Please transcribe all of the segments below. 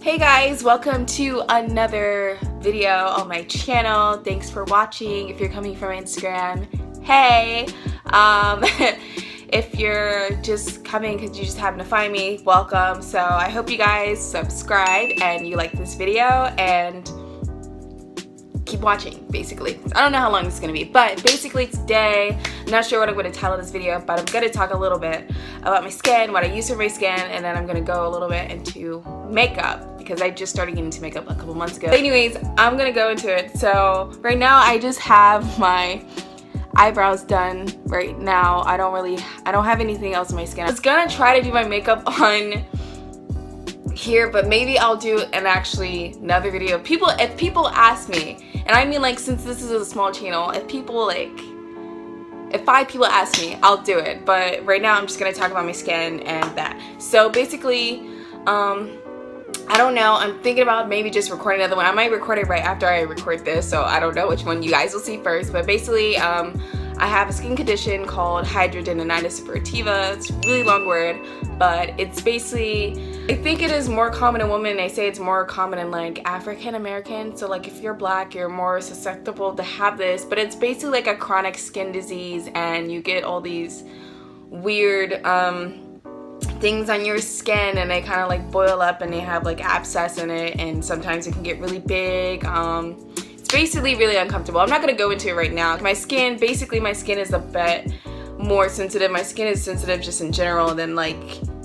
Hey guys, welcome to another video on my channel. Thanks for watching. If you're coming from Instagram, hey. If you're just coming because you just happen to find me, welcome. So I hope you guys subscribe and you like this video and keep watching, basically. I don't know how long this is going to be, but basically today, I'm not sure what I'm going to title this video, but I'm going to talk a little bit about my skin, what I use for my skin, and then I'm going to go a little bit into makeup because I just started getting into makeup a couple months ago. But anyways, I'm going to go into it. So right now I just have my eyebrows done right now. I don't have anything else in my skin. I was going to try to do my makeup on here, but maybe I'll do another video. If people ask me, and I mean, like, since this is a small channel, if 5 people ask me, I'll do it. But right now I'm just gonna talk about my skin and that. So basically, I don't know, I'm thinking about maybe just recording another one. I might record it right after I record this, so I don't know which one you guys will see first. But basically, I have a skin condition called hidradenitis suppurativa. It's a really long word, but it's basically, I think it is more common in women. They say it's more common in like African American. So like if you're black, you're more susceptible to have this, but it's basically like a chronic skin disease and you get all these weird things on your skin and they kind of like boil up and they have like abscess in it, and sometimes it can get really big. It's basically really uncomfortable. I'm not going to go into it right now. My skin is a bit more sensitive. My skin is sensitive just in general, and then like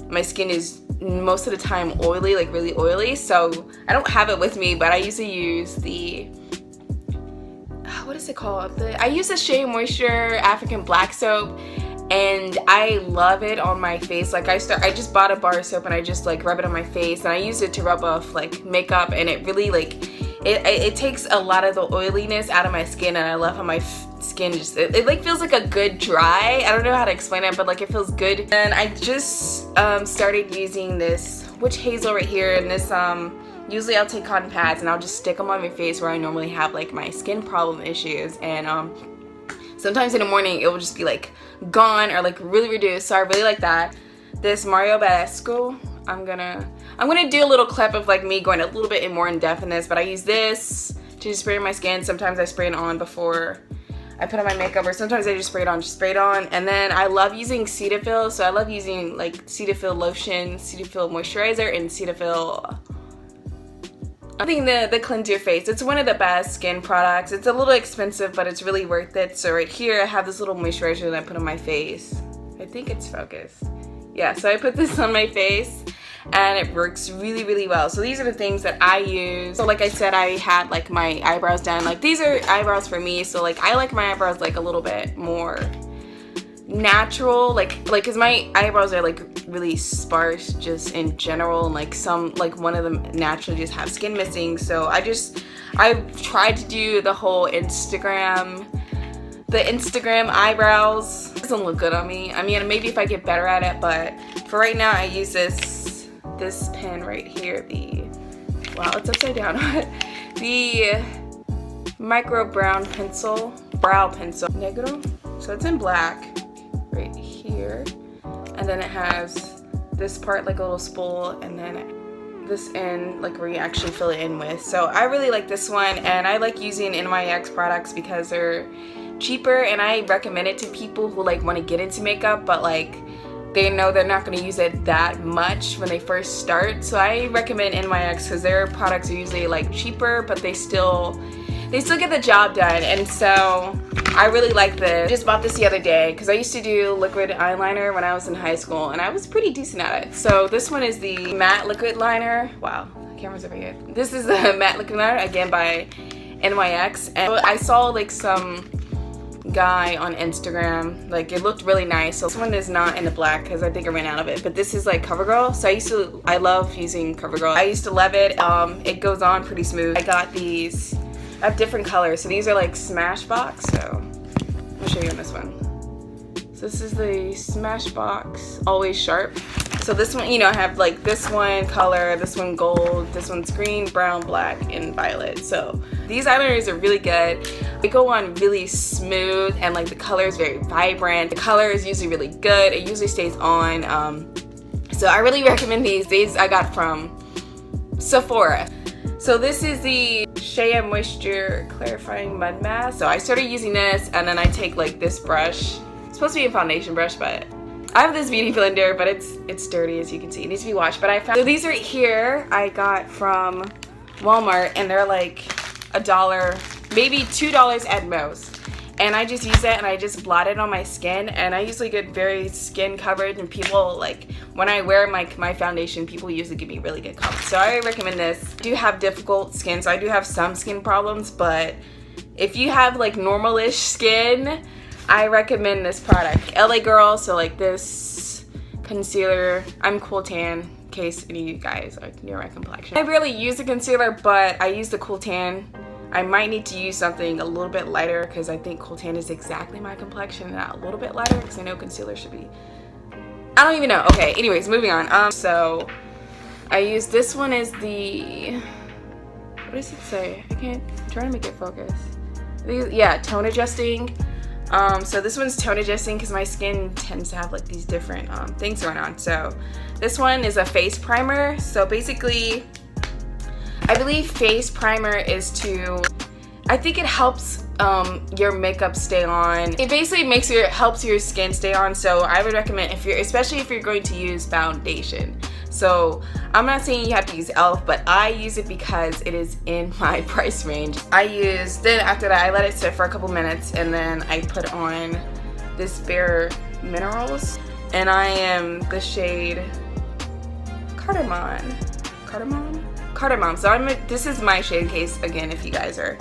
my skin is most of the time oily, like really oily. So I don't have it with me, but I usually use the, what is it called? I use the Shea Moisture African Black Soap, and I love it on my face. Like I just bought a bar of soap and I just like rub it on my face, and I use it to rub off like makeup, and it really like it takes a lot of the oiliness out of my skin, and I love how my skin just it like feels like a good dry. I don't know how to explain it, but like it feels good. And I just started using this witch hazel right here, and this usually I'll take cotton pads and I'll just stick them on my face where I normally have like my skin problem issues, and sometimes in the morning it will just be like gone or like really reduced. So I really like that. This Mario Badescu, I'm gonna do a little clip of like me going a little bit more in depth in this, but I use this to just spray on my skin. Sometimes I spray it on before I put on my makeup, or sometimes I just spray it on. And then I love using Cetaphil, so I love using like Cetaphil lotion, Cetaphil moisturizer, and Cetaphil, I think the cleanse your face. It's one of the best skin products. It's a little expensive, but it's really worth it. So right here I have this little moisturizer that I put on my face. I think it's focused. Yeah, so I put this on my face and it works really, really well. So these are the things that I use. So like I said, I had like my eyebrows done. Like these are eyebrows for me, so like I like my eyebrows like a little bit more natural, like because my eyebrows are like really sparse just in general, and like one of them naturally just have skin missing. So I've tried to do the whole Instagram eyebrows. It doesn't look good on me. I mean, maybe if I get better at it, but for right now I use this pen right here, wow, it's upside down. The micro brow pencil negro. So it's in black right here, and then it has this part like a little spool, and then this end like where you actually fill it in with. So I really like this one, and I like using NYX products because they're cheaper, and I recommend it to people who like want to get into makeup, but like they know they're not going to use it that much when they first start. So I recommend NYX because their products are usually like cheaper, but they still get the job done. And so I really like this. I just bought this the other day because I used to do liquid eyeliner when I was in high school, and I was pretty decent at it. So this one is the matte liquid liner. Wow, the camera's over here. This is the matte liquid liner, again by NYX. And I saw like some guy on Instagram, like it looked really nice. So this one is not in the black because I think I ran out of it, but this is like CoverGirl. So I love using CoverGirl. I used to love it. It goes on pretty smooth. I got these, I have different colors. So these are like Smashbox. So I'll show you on this one. So this is the Smashbox Always Sharp. So this one, you know, I have like this one color, this one gold, this one's green, brown, black, and violet. So these eyeliners are really good. They go on really smooth, and like the color is very vibrant. The color is usually really good. It usually stays on. So I really recommend these. These I got from Sephora. So this is the Shea Moisture Clarifying Mud Mask. So I started using this, and then I take like this brush. It's supposed to be a foundation brush, but I have this beauty blender, but it's dirty, as you can see. It needs to be washed, but I found, so these right here I got from Walmart, and they're like $1, maybe $2 at most. And I just use it, and I just blot it on my skin, and I usually get very skin coverage, and people, like, when I wear my foundation, people usually give me really good comments. So I recommend this. I do have difficult skin, so I do have some skin problems, but if you have like normal-ish skin, I recommend this product. LA Girl, so like this concealer. I'm Cool Tan, in case any of you guys are near my complexion. I rarely use the concealer, but I use the Cool Tan. I might need to use something a little bit lighter because I think Cool Tan is exactly my complexion, not a little bit lighter, because I know concealer should be, I don't even know. Okay, anyways, moving on. So I use this one as the, what does it say? I'm trying to make it focus. Yeah, tone adjusting. So this one's tone adjusting because my skin tends to have like these different things going on. So this one is a face primer. So basically, I believe face primer is to, I think it helps your makeup stay on. It basically helps your skin stay on. So I would recommend, especially if you're going to use foundation. So I'm not saying you have to use e.l.f., but I use it because it is in my price range. Then after that, I let it sit for a couple minutes, and then I put on this Bare Minerals, and I am the shade Cardamom. So this is my shade, in case, again, if you guys are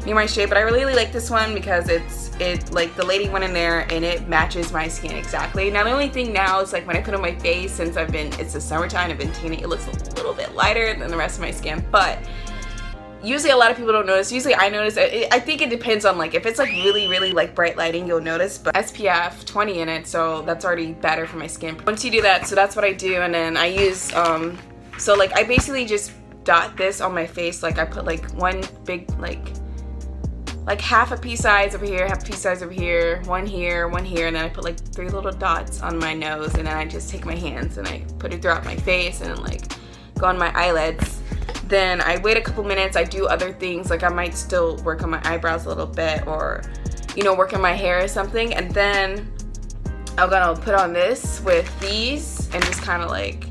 near my shade, but I really like this one because it like the lady went in there and it matches my skin exactly. Now the only thing now is like when I put it on my face, since it's the summertime, I've been tanning, it looks a little bit lighter than the rest of my skin, but usually a lot of people don't notice. Usually I notice. I think it depends on, like, if it's like really like bright lighting, you'll notice, but SPF 20 in it, so that's already better for my skin. Once you do that, so that's what I do, and then I use so like I basically just dot this on my face. Like I put like one big like half a pea size over here, half a pea size over here, one here, and then I put like 3 little dots on my nose, and then I just take my hands and I put it throughout my face and then like go on my eyelids. Then I wait a couple minutes, I do other things, like I might still work on my eyebrows a little bit, or you know, work on my hair or something, and then I'm gonna put on this with these and just kind of like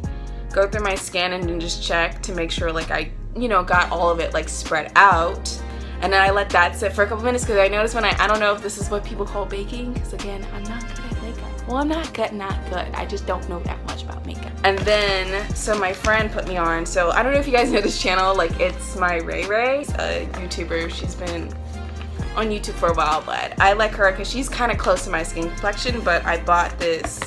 go through my skin and then just check to make sure like I, you know, got all of it like spread out. And then I let that sit for a couple minutes because I noticed when I don't know if this is what people call baking, because again, I'm not good at makeup. Well, I'm not good, I just don't know that much about makeup. And then, so my friend put me on, so I don't know if you guys know this channel, like it's my Ray, a YouTuber. She's been on YouTube for a while, but I like her because she's kind of close to my skin complexion, but I bought this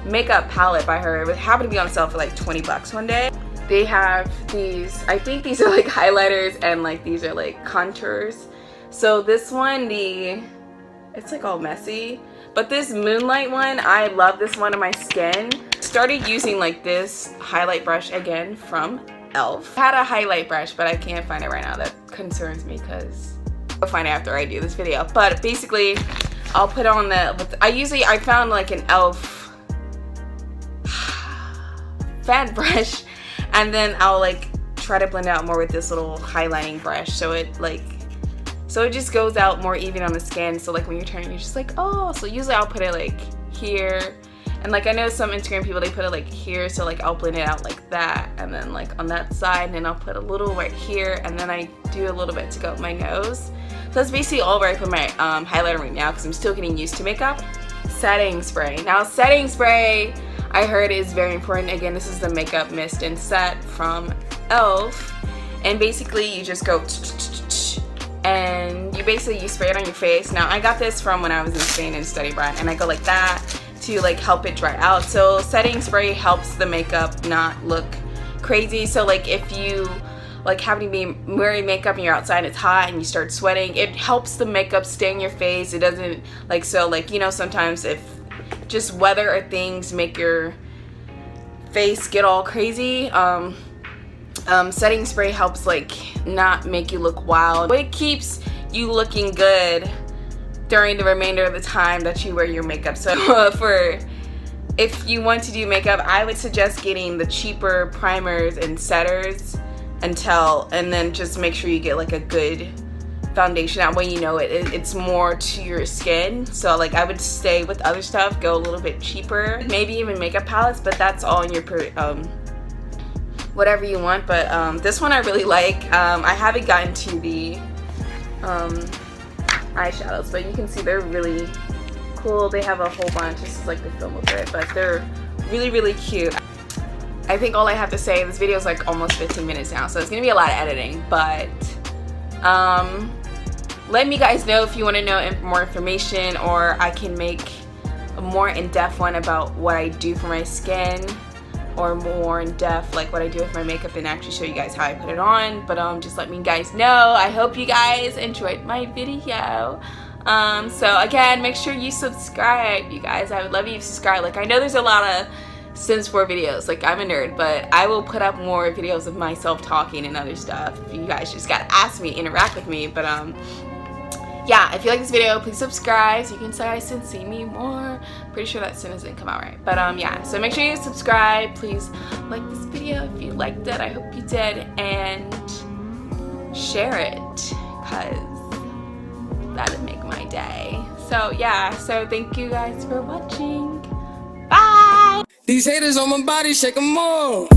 makeup palette by her. It happened to be on sale for like 20 bucks one day. They have these, I think these are like highlighters, and like these are like contours. So this one, it's like all messy, but this Moonlight one, I love this one on my skin. Started using like this highlight brush again from e.l.f. I had a highlight brush, but I can't find it right now. That concerns me because I'll find it after I do this video. But basically, I'll put on I found like an e.l.f. fan brush, and then I'll like try to blend out more with this little highlighting brush, so it just goes out more even on the skin. So like when you're turning, you're just like, oh. So usually I'll put it like here, and like I know some Instagram people, they put it like here, so like I'll blend it out like that, and then like on that side, and then I'll put a little right here, and then I do a little bit to go up my nose. So that's basically all where I put my highlighter right now, because I'm still getting used to makeup. Setting spray. Now setting spray, I heard, is very important. Again, this is the Makeup Mist and Set from e.l.f. And basically you just go and you spray it on your face. Now I got this from when I was in Spain and study abroad, and I go like that to like help it dry out. So setting spray helps the makeup not look crazy. So like if you like having to be wearing makeup and you're outside and it's hot and you start sweating, it helps the makeup stay in your face. It doesn't like, so like, you know, sometimes if just weather or things make your face get all crazy, setting spray helps like not make you look wild. It keeps you looking good during the remainder of the time that you wear your makeup. So if you want to do makeup, I would suggest getting the cheaper primers and setters and then just make sure you get like a good foundation. That way you know it's more to your skin. So like I would stay with other stuff, go a little bit cheaper, maybe even makeup palettes, but that's all in your whatever you want. But this one I really like. I haven't gotten to the eyeshadows, but you can see they're really cool. They have a whole bunch. This is like the film over it, but they're really cute. I think all I have to say, this video is like almost 15 minutes now, so it's gonna be a lot of editing, but let me guys know if you want to know more information, or I can make a more in-depth one about what I do for my skin, or more in-depth like what I do with my makeup, and actually show you guys how I put it on. But just let me guys know. I hope you guys enjoyed my video. So again, make sure you subscribe, you guys. I would love you to subscribe. Like I know there's a lot of Sims 4 videos, like I'm a nerd, but I will put up more videos of myself talking and other stuff. You guys just gotta ask me, interact with me. But yeah, if you like this video, please subscribe so you can see me more. Pretty sure that sentence didn't come out right. But yeah, so make sure you subscribe. Please like this video if you liked it. I hope you did, and share it, because that would make my day. So yeah, so thank you guys for watching. Bye! These haters on my body, shake them all.